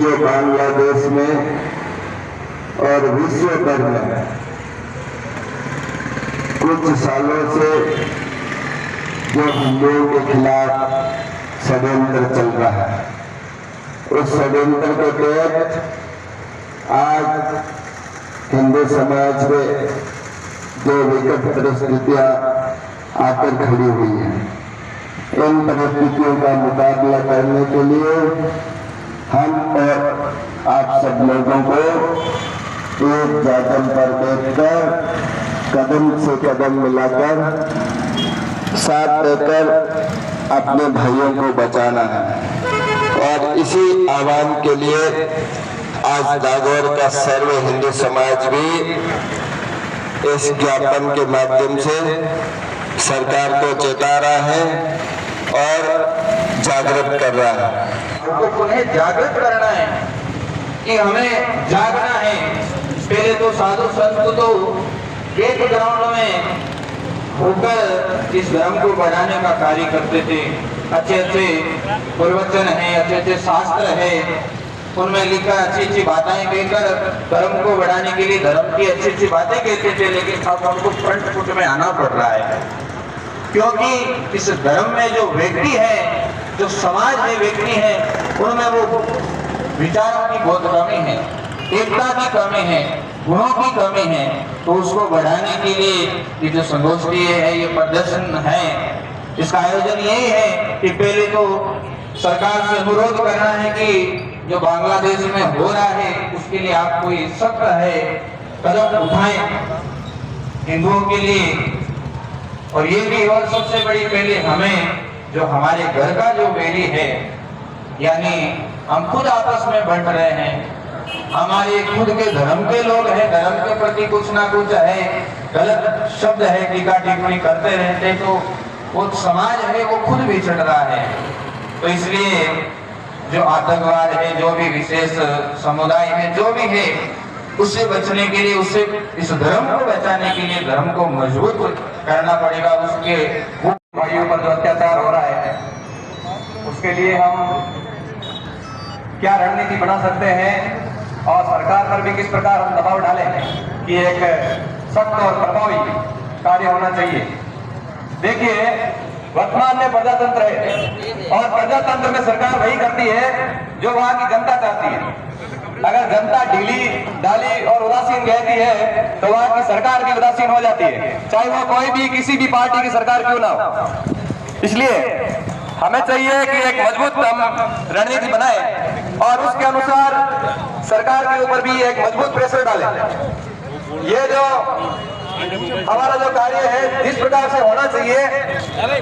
जो बांग्लादेश में और विश्व भर में कुछ सालों से जो हिंदुओं के खिलाफ षड्यंत्र चल रहा है, उस षड्यंत्र के तहत आज हिंदू समाज में जो विकट परिस्थितियां आकर खड़ी हुई हैं, इन परिस्थितियों का मुकाबला करने के लिए हम और आप सब लोगों को एक जागम पर बैठकर कदम से कदम मिलाकर साथ देकर अपने भाइयों को बचाना है। और इसी आह्वान के लिए आज नागौर का सर्व हिंदू समाज भी इस ज्ञापन के माध्यम से सरकार को चेता रहा है और जागृत कर रहा है। हमको उन्हें जागृत करना है कि हमें जागना है। पहले तो साधु संत तो एक ग्राउंड में होकर इस धर्म को बढ़ाने का कार्य करते थे। अच्छे अच्छे प्रवचन है, अच्छे अच्छे शास्त्र है, उनमें लिखा अच्छी अच्छी बातें कहकर धर्म को बढ़ाने के लिए धर्म की अच्छी अच्छी बातें कहते थे। लेकिन अब हमको फ्रंट फुट में आना पड़ रहा है, क्योंकि इस धर्म में जो व्यक्ति है, जो समाज में व्यक्ति है, उनमें वो विचारों की बहुत कमी है, एकता की कमी है, गुणों की कमी है। तो उसको बढ़ाने के लिए ये जो संगोष्ठी है, ये प्रदर्शन है, इसका आयोजन यही है कि पहले तो सरकार से अनुरोध करना है कि जो बांग्लादेश में हो रहा है उसके लिए आप कोई सख्त है कदम उठाएं हिंदुओं के लिए। और ये भी, और सबसे बड़ी पहले हमें जो हमारे घर का जो वैरी है, यानी हम खुद आपस में बंट रहे हैं, हमारे खुद के धर्म के लोग हैं, धर्म के प्रति कुछ ना कुछ है, गलत शब्द है, टीका टिप्पणी करते रहते, तो वो समाज है वो खुद बिछड़ रहा है। तो इसलिए जो आतंकवाद है, जो भी विशेष समुदाय में जो भी है, उससे बचने के लिए, उससे इस धर्म को बचाने के लिए धर्म को मजबूत करना पड़ेगा। उसके भाइयों पर जो अत्याचार हो रहा है उसके लिए हम क्या रणनीति बना सकते हैं और सरकार पर भी किस प्रकार हम दबाव डालें कि एक सख्त और प्रभावी कार्य होना चाहिए। देखिए, वर्तमान में प्रजातंत्र है और प्रजातंत्र में सरकार वही करती है जो वहां की जनता चाहती है। अगर जनता ढीली डाली और उदासीन रहती है तो वहां की सरकार भी उदासीन हो जाती है, चाहे वो कोई भी किसी भी पार्टी की सरकार क्यों ना हो। इसलिए हमें चाहिए कि एक मजबूत हम रणनीति बनाए और उसके अनुसार सरकार के ऊपर भी एक मजबूत प्रेशर डालें। ये जो हमारा जो कार्य है जिस प्रकार से होना चाहिए,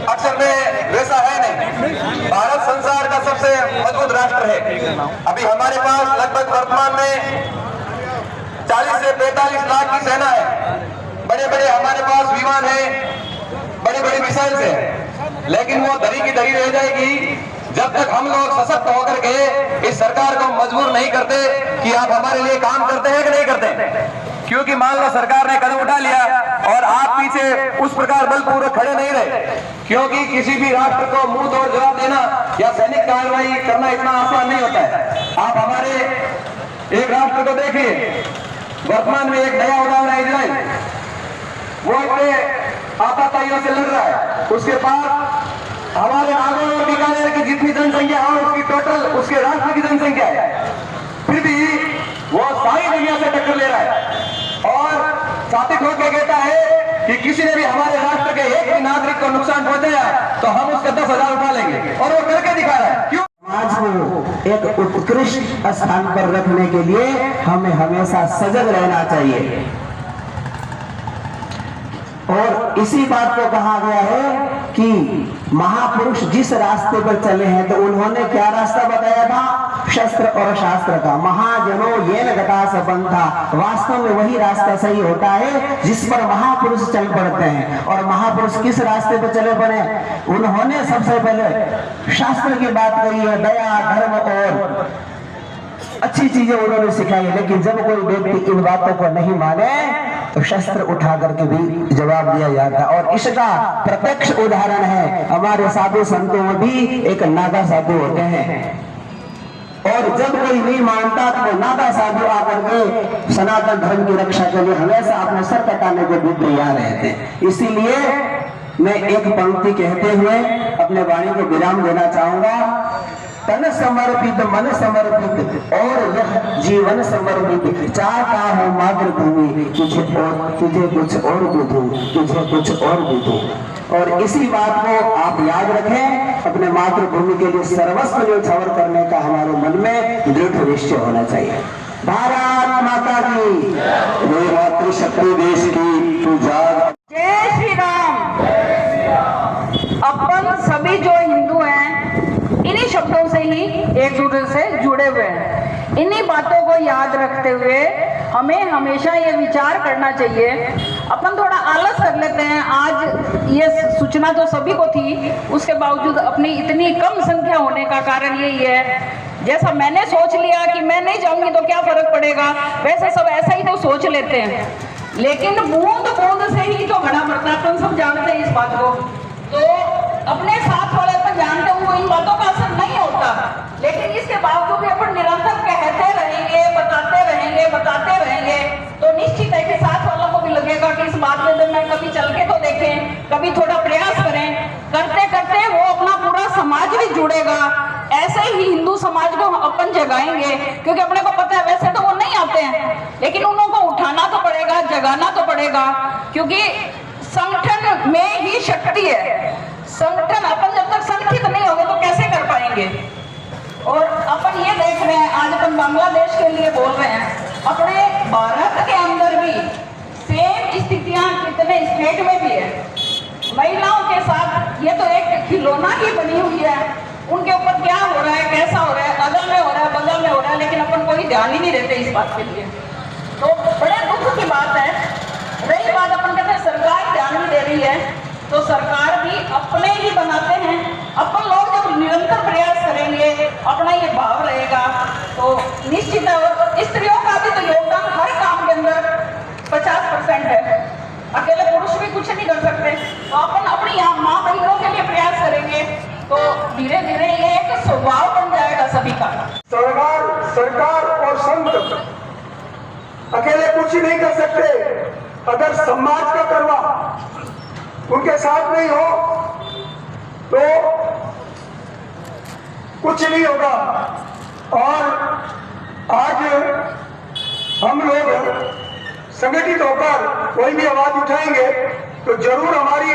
अक्सर में वैसा है नहीं। भारत संसार का सबसे मजबूत राष्ट्र है। अभी हमारे पास लगभग वर्तमान में 40 से 45 लाख की सेना है। बड़े बड़े हमारे पास विमान है, बड़ी बड़ी मिसाइल है, लेकिन वो धरी की धरी रह जाएगी जब तक हम लोग सशक्त होकर के इस सरकार को मजबूर नहीं करते कि आप हमारे लिए काम करते हैं कि नहीं करते। क्योंकि मान लो सरकार ने कदम उठा लिया और आप पीछे उस प्रकार बलपूर्वक खड़े नहीं रहे, क्योंकि किसी भी राष्ट्र को मुंह तोड़ जवाब देना या सैनिक कार्रवाई करना इतना आसान नहीं होता है। आप हमारे एक राष्ट्र को देखिए, वर्तमान में एक नया उदाहरण है इजराइल। वो इतने आतंकियों से लड़ रहा है, उसके पास हमारे नागौर और बीकानेर की जितनी जनसंख्या है उसकी टोटल उसके राष्ट्र की जनसंख्या है, फिर भी वो सारी दुनिया से टक्कर ले रहा है और साथिक होकर कहता है कि किसी ने भी हमारे राष्ट्र के एक भी नागरिक को नुकसान पहुंचाया तो हम उसका 10,000 उठा लेंगे, और वो करके दिखा रहा है। क्यों? समाज को एक उत्कृष्ट स्थान पर रखने के लिए हमें हमेशा सजग रहना चाहिए। और इसी बात को कहा गया है कि महापुरुष जिस रास्ते पर चले हैं तो उन्होंने क्या रास्ता बताया था? शस्त्र और शास्त्र का। महाजनों ये गता संपन्था, वास्तव में वही रास्ता सही होता है जिस पर महापुरुष चल पड़ते हैं। और महापुरुष किस रास्ते पर चले पड़े? उन्होंने सबसे पहले शास्त्र की बात कही है, दया, धर्म और अच्छी चीजें उन्होंने सिखाई। लेकिन जब कोई व्यक्ति इन बातों को नहीं माने तो शस्त्र उठा करके भी जवाब दिया जाता है। और इसका प्रत्यक्ष उदाहरण है, हमारे साधु संतों में भी एक नागा साधु होते हैं और जब कोई नहीं मानता तो वो नागा साधु आकर के सनातन धर्म की रक्षा के लिए हमेशा अपने सर कटाने को भी तैयार रहते हैं। इसीलिए मैं एक पंक्ति कहते हुए अपने वाणी को विराम देना चाहूंगा। तन समर्पित मन समर्पित और यह जीवन समर्पित, चाहता हूं मातृभूमि तुझे कुछ और भी दूं, तुझे कुछ और भी दूं। और इसी बात को आप याद रखें, अपने मातृभूमि के लिए सर्वस्व न्यौछावर करने का हमारे मन में दृढ़ निश्चय होना चाहिए। भारत माता की जय, मातृशक्ति देश की तू जाग। जय श्री राम। अपन सभी जो हिंदू हैं इन्हीं शब्दों से ही एक दूसरे से जुड़े हुए हैं। इन्हीं बातों को याद रखते हुए हमें हमेशा ये विचार करना चाहिए। अपन थोड़ा आलस कर लेते हैं, आज ये सूचना तो सभी को थी, उसके बावजूद अपनी इतनी कम संख्या होने का कारण यही है। जैसा मैंने सोच लिया कि मैं नहीं जाऊंगी तो क्या फर्क पड़ेगा, वैसे सब ऐसा ही तो सोच लेते हैं। लेकिन बूंद बूंद से ही तो घड़ा भरता है, अपन सब जानते हैं इस बात को। तो अपने साथ वाले पर जानते हुए इन बातों का असर नहीं होता, लेकिन इसके बावजूद भी अपन निरंतर कहते रहेंगे, बताते रहेंगे तो निश्चित है कि साथ वालों को भी लगेगा कि इस बात में मैं कभी चल के तो देखें, कभी थोड़ा प्रयास करें। करते करते वो अपना पूरा समाज भी जुड़ेगा। ऐसे ही हिंदू समाज को अपन जगाएंगे, क्योंकि अपने को पता है वैसे तो वो नहीं आते हैं, लेकिन उनको उठाना तो पड़ेगा, जगाना तो पड़ेगा, क्योंकि संगठन में ही शक्ति है। संगठन अपन जब तक संगठित नहीं होगा तो कैसे कर पाएंगे। और अपन ये देख रहे हैं, आज अपन बांग्लादेश के लिए बोल रहे हैं, अपने भारत के अंदर भी सेम स्थितियां कितने स्टेट में भी है। महिलाओं के साथ ये तो एक खिलौना ही बनी हुई है, उनके ऊपर क्या हो रहा है, कैसा हो रहा है, अगल में हो रहा है, बगल में हो रहा है, लेकिन अपन कोई ध्यान ही नहीं देते इस बात के लिए। तो बड़े दुख की बात है। रही बात अपन कहते हैं सरकार ध्यान नहीं दे रही है, तो सरकार भी अपने ही बनाते हैं। अपन लोग जब निरंतर प्रयास करेंगे, अपना ये भाव रहेगा तो निश्चित है। और स्त्रियों का भी तो योगदान हर काम के अंदर 50% है, अकेले पुरुष भी कुछ नहीं कर सकते। तो अपन अपनी यहाँ माँ बहनों के लिए प्रयास करेंगे तो धीरे धीरे ये एक स्वभाव बन जाएगा सभी का। सरकार और संत अकेले कुछ नहीं कर सकते, अगर समाज का करवा उनके साथ नहीं हो तो कुछ नहीं होगा। और आज हम लोग संगठित होकर कोई भी आवाज उठाएंगे तो जरूर हमारी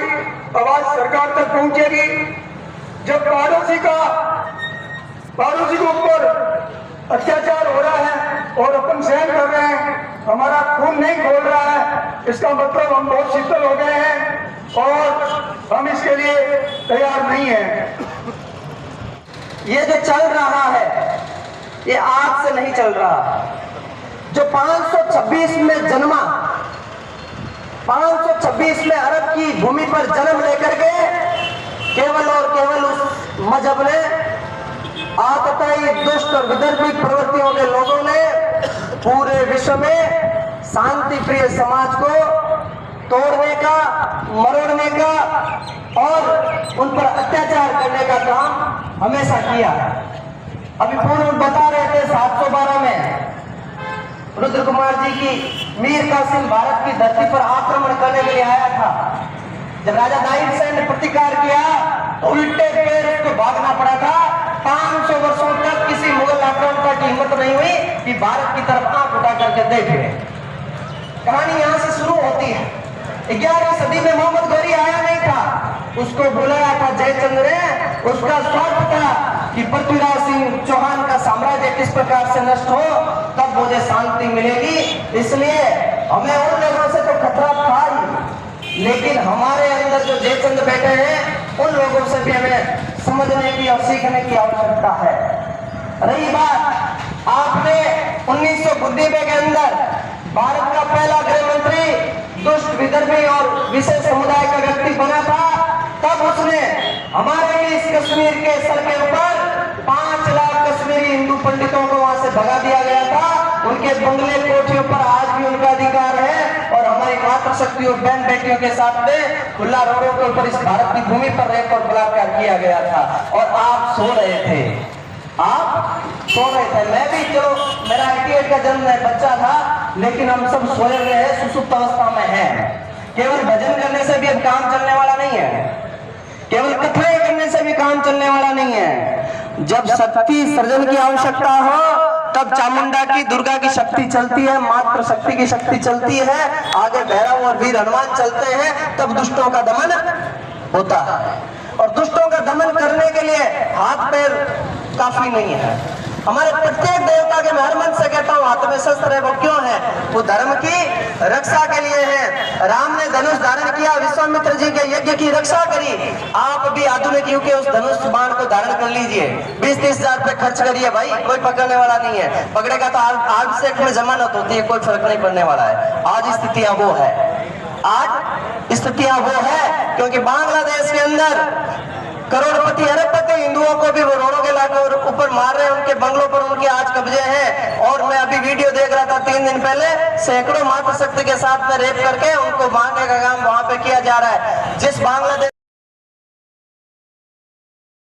आवाज सरकार तक पहुंचेगी। जब पड़ोसी के ऊपर अत्याचार हो रहा है और अपन सहन कर रहे हैं, हमारा खून नहीं खोल रहा है, इसका मतलब हम बहुत शीतल हो गए हैं और हम इसके लिए तैयार नहीं हैं। ये जो चल रहा है ये आज से नहीं चल रहा। जो 526 में जन्मा, 526 में अरब की भूमि पर जन्म लेकर के केवल और केवल उस मजहब ने, आतताई दुष्ट और विदर्भी प्रवृत्तियों के लोगों ने पूरे विश्व में शांति प्रिय समाज को तोड़ने का, मरोड़ने का और उन पर अत्याचार करने का काम हमेशा किया। अभी पूर्व बता रहे थे 712 में रुद्र कुमार जी की मीर कासिम भारत की धरती पर आक्रमण करने के लिए आया था। जब राजा दाहिर सेन ने प्रतिकार किया तो उल्टे पैर उसको भागना पड़ा था। 500 वर्षों तक किसी मुगल आक्रमणकारी की हिम्मत नहीं हुई कि भारत की तरफ आंख उठा करके देखे। कहानी यहाँ से शुरू होती है। 11वीं सदी में मोहम्मद गौरी आया नहीं था, उसको बुलाया था जयचंद्र ने। उसका स्वार्थ था कि पृथ्वीराज सिंह चौहान का साम्राज्य किस प्रकार से नष्ट हो, तब मुझे शांति मिलेगी। इसलिए हमें उन लोगों से तो खतरा था ही, लेकिन हमारे अंदर जो जयचंद्र बैठे हैं उन लोगों से भी हमें समझने की और सीखने की आवश्यकता है। रही बात, आपने 1992 के अंदर भारत का पहला गृह मंत्री दुष्ट विदर्भी और विशेष समुदाय का व्यक्ति बना था, तब उसने हमारे इस कश्मीर के सर के ऊपर 5 लाख कश्मीरी हिंदू पंडितों को वहां से भगा दिया गया था। उनके बंगले कोठियों पर आज भी उनका अधिकार है और हमारी मातृशक्ति और बहन बेटियों के साथ में खुला रोडों के ऊपर इस भारत की भूमि पर रेप और बलात्कार किया गया था। और आप सो रहे थे, आप सो रहे थे। मैं भी, चलो मेरा 88 का जन्म है, बच्चा था, लेकिन हम सब सोए हुए हैं, सुसुप्त अवस्था में है। केवल भजन करने से भी अब काम चलने वाला नहीं है, केवल कथाएं करने से भी काम चलने वाला नहीं है। जब शक्ति सृजन की आवश्यकता हो तब चामुंडा की, दुर्गा की शक्ति चलती है, मात्र शक्ति की शक्ति चलती है, आगे भैरव और वीर हनुमान चलते हैं, तब दुष्टों का दमन होता है। और दुष्टों का दमन करने के लिए हाथ पैर काफी नहीं है। हमारे प्रत्येक देवता के, मैं हर मन से कहता हूँ, हाथ में शस्त्र है, वो क्यों है? वो धर्म की रक्षा के लिए है। राम ने धनुष धारण किया, विश्वामित्र जी के यज्ञ की रक्षा करी। आप भी आधुनिक युग के उस धनुष बाण को धारण कर लीजिए, 20-30 हजार रुपए खर्च करिए भाई, कोई पकड़ने वाला नहीं है। पकड़ेगा तो आर्ट सेक्ट में जमानत होती है, कोई फर्क नहीं पड़ने वाला है। आज स्थितियां वो है, आज स्थितियां वो है, क्योंकि बांग्लादेश के अंदर करोड़पति अरबपति हिंदुओं को भी वो रोड़ों के लाकर ऊपर मार रहे हैं, उनके बंगलों पर उनके आज कब्जे हैं। और मैं अभी वीडियो देख रहा था 3 दिन पहले, सैकड़ों मातृशक्ति के साथ में रेप करके उनको मारने का काम वहां पे किया जा रहा है। जिस बांग्लादेश